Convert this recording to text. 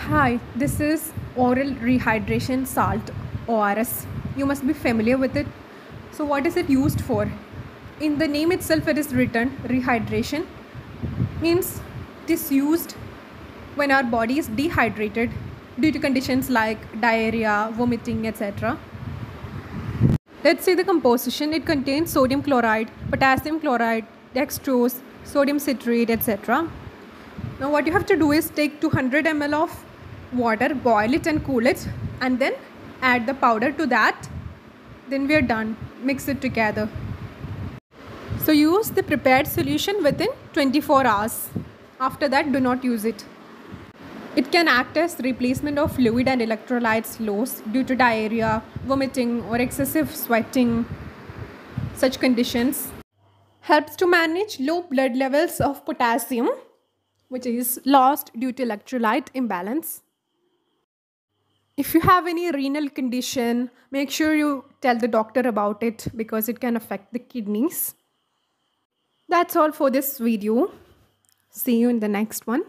Hi, this is oral rehydration salt ORS. You must be familiar with it. So what is it used for? In the name itself it is written rehydration, means it is used when our body is dehydrated due to conditions like diarrhea, vomiting, etc. Let's see the composition. It contains sodium chloride, potassium chloride, dextrose, sodium citrate, etc. Now what you have to do is take 200 ml of water, boil it and cool it, and then add the powder to that. Then we are done. Mix it together. So use the prepared solution within 24 hours. After that, do not use it. It can act as replacement of fluid and electrolytes loss due to diarrhea, vomiting or excessive sweating. Such conditions. Helps to manage low blood levels of potassium, which is lost due to electrolyte imbalance. If you have any renal condition, make sure you tell the doctor about it because it can affect the kidneys. That's all for this video. See you in the next one.